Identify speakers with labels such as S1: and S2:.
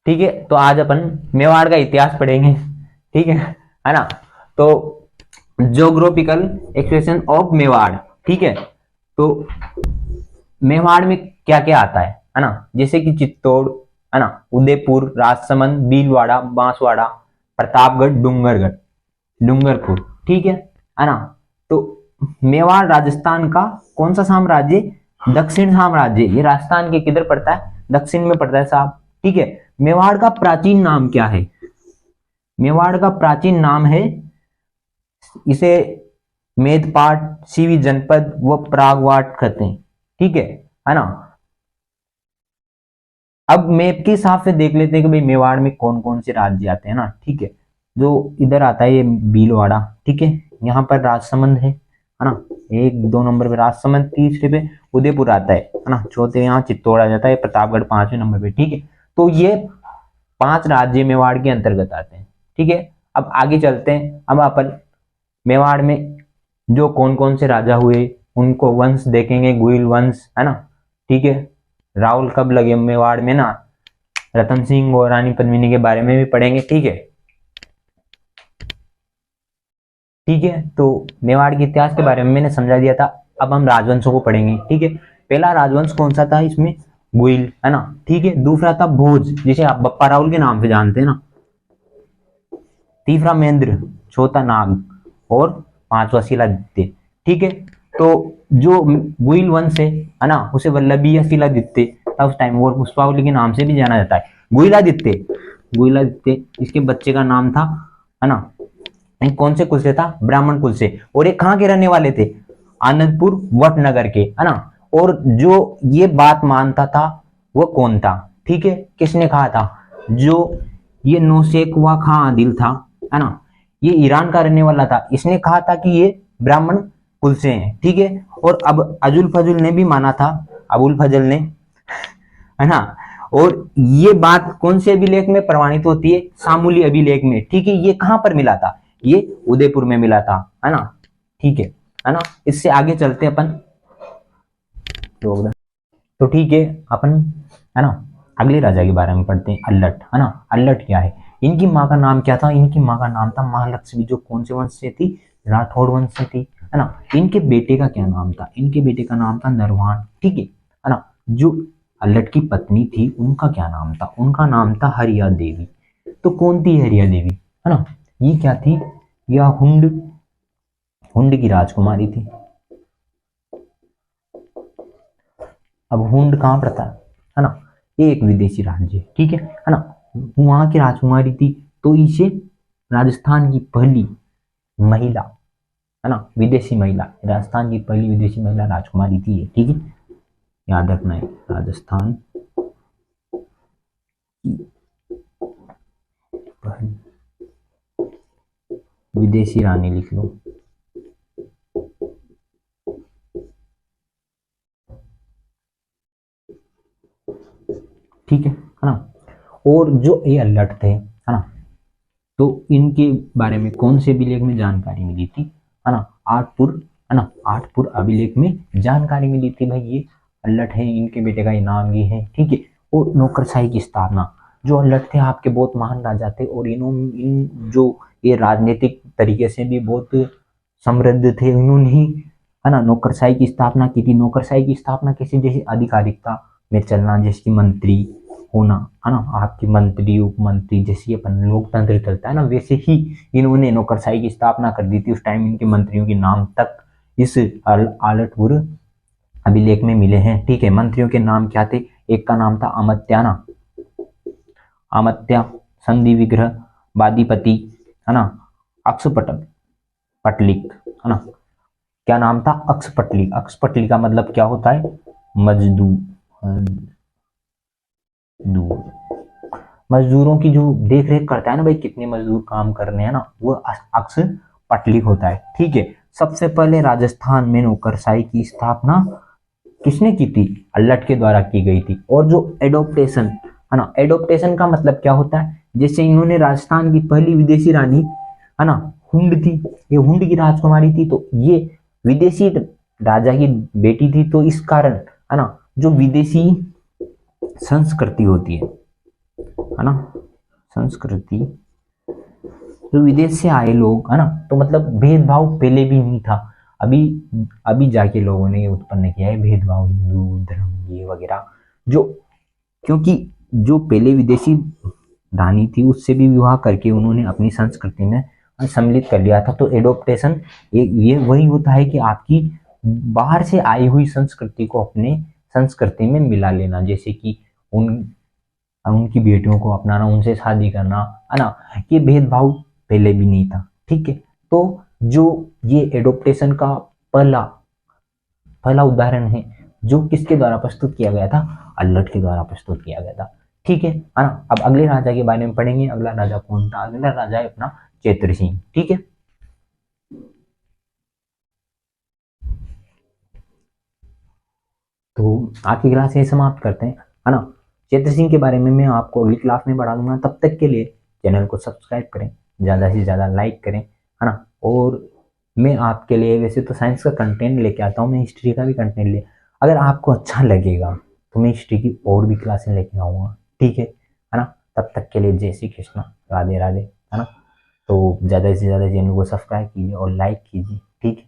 S1: ठीक है, तो आज अपन मेवाड़ का इतिहास पढ़ेंगे। ठीक है ना। तो ज्योग्राफिकल एक्सप्रेशन ऑफ मेवाड़। ठीक है, तो मेवाड़ में क्या क्या आता है ना, जैसे कि चित्तौड़, है ना, उदयपुर, राजसमंद, भीलवाड़ा, बांसवाड़ा, प्रतापगढ़, डूंगरपुर। ठीक है ना। तो मेवाड़ राजस्थान का कौन सा साम्राज्य? दक्षिण साम्राज्य। ये राजस्थान के किधर पड़ता है? दक्षिण में पड़ता है साहब। ठीक है। मेवाड़ का प्राचीन नाम क्या है? मेवाड़ का प्राचीन नाम है, इसे मेदपाट, सीवी जनपद व प्रागवाट कहते हैं। ठीक है ना। अब मैप के हिसाब से देख लेते हैं कि भाई मेवाड़ में कौन कौन से राज्य आते हैं ना। ठीक है, जो इधर आता है ये भीलवाड़ा। ठीक है, यहाँ पर राजसमंद है ना, 1-2 नंबर पे राजसमंद, तीसरे पे उदयपुर आता है ना, चौथे यहाँ चित्तौड़ आ जाता है, प्रतापगढ़ 5वें नंबर पे। ठीक है, तो ये 5 राज्य मेवाड़ के अंतर्गत आते हैं। ठीक है, अब आगे चलते हैं। अब अपन मेवाड़ में जो कौन कौन से राजा हुए उनको वंश देखेंगे, गुइल वंश, है ना। ठीक है, राहुल कब लगे मेवाड़ में ना, रतन सिंह और रानी पद्मिनी के बारे में भी पढ़ेंगे। ठीक है, ठीक है, तो मेवाड़ के इतिहास के बारे में मैंने समझा दिया था। अब हम राजवंशों को पढ़ेंगे। ठीक है, पहला राजवंश कौन सा था इसमें? गुइल, है ना। ठीक है, दूसरा था भोज, जिसे आप बप्पा राहुल के नाम से जानते हैं ना। तीसरा महेंद्र, चौथा नाग और 5वां शिलादित्य। ठीक है, तो जो गुइल वंश है ना, उसे वल्लभी या शिलादित्य उस टाइम और पुष्पावली के नाम से भी जाना जाता है। गुइलादित्य इसके बच्चे का नाम था, है ना। कौन से कुल से था? ब्राह्मण कुल से। और ये कहाँ के रहने वाले थे? आनंदपुर वटनगर के, है ना। और जो ये बात मानता था वो कौन था? ठीक है, किसने कहा था? जो ये नौशेखवा खां आदिल था, है ना, ये ईरान का रहने वाला था। इसने कहा था कि ये ब्राह्मण कुल से हैं। ठीक है, और अब अजुल फजुल ने भी माना था, अबुल फजल ने, है ना। और ये बात कौन से अभिलेख में प्रमाणित होती है? सामूली अभिलेख में। ठीक है, ये कहां पर मिला था? ये उदयपुर में मिला था, है ना। ठीक है ना। इससे आगे चलते अपन, तो ठीक है अपन, है ना, अगले राजा के बारे में पढ़ते हैं, अल्लट, है ना। अल्लट क्या है? इनकी माँ का नाम क्या था? इनकी माँ का नाम था महालक्ष्मी, जो कौन से वंश से थी? राठौड़ वंश से थी, है ना। इनके बेटे का क्या नाम था? इनके बेटे का नाम था नरवान। ठीक है ना। जो अल्लट की पत्नी थी उनका क्या नाम था? उनका नाम था हरिया देवी। तो कौन थी हरिया देवी, है ना? ये क्या थी? यह हुंड, हुंड की राजकुमारी थी। अब हुंड कहाँ पड़ता है ना, ये एक विदेशी राज्य, ठीक है ना। वहां की राजकुमारी थी, तो इसे राजस्थान की पहली महिला, है ना, विदेशी महिला, राजस्थान की पहली विदेशी महिला राजकुमारी थी ये। ठीक है, याद रखना है, राजस्थान की पहली विदेशी रानी लिख लो। ठीक है ना। और जो ये अल्लट थे, है ना, तो इनके बारे में कौन से अभिलेख में जानकारी मिली थी? है ना, आठपुर, है ना, आठपुर अभिलेख में जानकारी मिली थी भाई ये अल्लट है, इनके बेटे का ये नाम ये है। ठीक है, और नौकरशाही की स्थापना, जो अल्लट थे आपके बहुत महान राजा थे, और इन्होंने इन जो ये राजनीतिक तरीके से भी बहुत समृद्ध थे, इन्होंने ही, है ना, नौकरशाही की स्थापना की थी। नौकरशाही की स्थापना कैसे? जैसे आधिकारिकता में चलना, जैसे मंत्री होना, है ना, आपके मंत्री उपमंत्री, जैसे अपन लोकतंत्र चलता है ना, वैसे ही इन्होंने नौकरशाही की स्थापना कर दी थी। उस टाइम इनके मंत्रियों के नाम तक इस आलटपुर अभिलेख में मिले हैं। ठीक है, मंत्रियों के नाम क्या थे? एक का नाम था अमत्याना, अमत्या, संधि विग्रह, बादीपति, है ना, अक्षपटल पटलिक, है ना। क्या नाम था? अक्षपटली। अक्षपटली का मतलब क्या होता है? मजदूर, मजदूरों की जो देख रेख करता है ना भाई, कितने मजदूर काम कर रहे हैं ना, वो अक्स पटली होता है। ठीक है, सबसे पहले राजस्थान में नौकरशाही की स्थापना किसने की थी? अल्लट के द्वारा की गई थी। और जो एडोप्टेशन, है ना, एडोप्टेशन का मतलब क्या होता है? जैसे इन्होंने राजस्थान की पहली विदेशी रानी, है ना, हुंड थी, ये हुंड की राजकुमारी थी, तो ये विदेशी राजा की बेटी थी, तो इस कारण, है ना, जो विदेशी संस्कृति होती है, है ना, संस्कृति, तो विदेश से आए लोग, है ना, तो मतलब भेदभाव पहले भी नहीं था, अभी अभी जाके लोगों ने ये उत्पन्न किया है भेदभाव, हिंदू धर्म ये वगैरह, जो क्योंकि जो पहले विदेशी रानी थी उससे भी विवाह करके उन्होंने अपनी संस्कृति में सम्मिलित कर लिया था। तो एडोप्टेशन ये वही होता है कि आपकी बाहर से आई हुई संस्कृति को अपने संस्कृति में मिला लेना, जैसे कि उन उनकी बेटियों को अपनाना, उनसे शादी करना, है ना, ये भेदभाव पहले भी नहीं था। ठीक है, तो जो ये एडोप्टेशन का पहला पहला उदाहरण है जो किसके द्वारा प्रस्तुत किया गया था, अल्लट के द्वारा प्रस्तुत किया गया था। ठीक है ना। अब अगले राजा के बारे में पढ़ेंगे, अगला राजा कौन था, अगला राजा है अपना चैत्र सिंह। ठीक है, तो आज की क्लास ये समाप्त करते हैं, है ना। चैत्र सिंह के बारे में मैं आपको अगली क्लास में पढ़ा दूंगा, तब तक के लिए चैनल को सब्सक्राइब करें, ज़्यादा से ज़्यादा लाइक करें, है ना। और मैं आपके लिए वैसे तो साइंस का कंटेंट लेके आता हूँ, मैं हिस्ट्री का भी कंटेंट ले, अगर आपको अच्छा लगेगा तो मैं हिस्ट्री की और भी क्लासें लेके आऊँगा। ठीक है ना। तब तक के लिए जय श्री कृष्ण, राधे राधे, है ना। तो ज़्यादा से ज़्यादा चैनल को सब्सक्राइब कीजिए और लाइक कीजिए। ठीक है।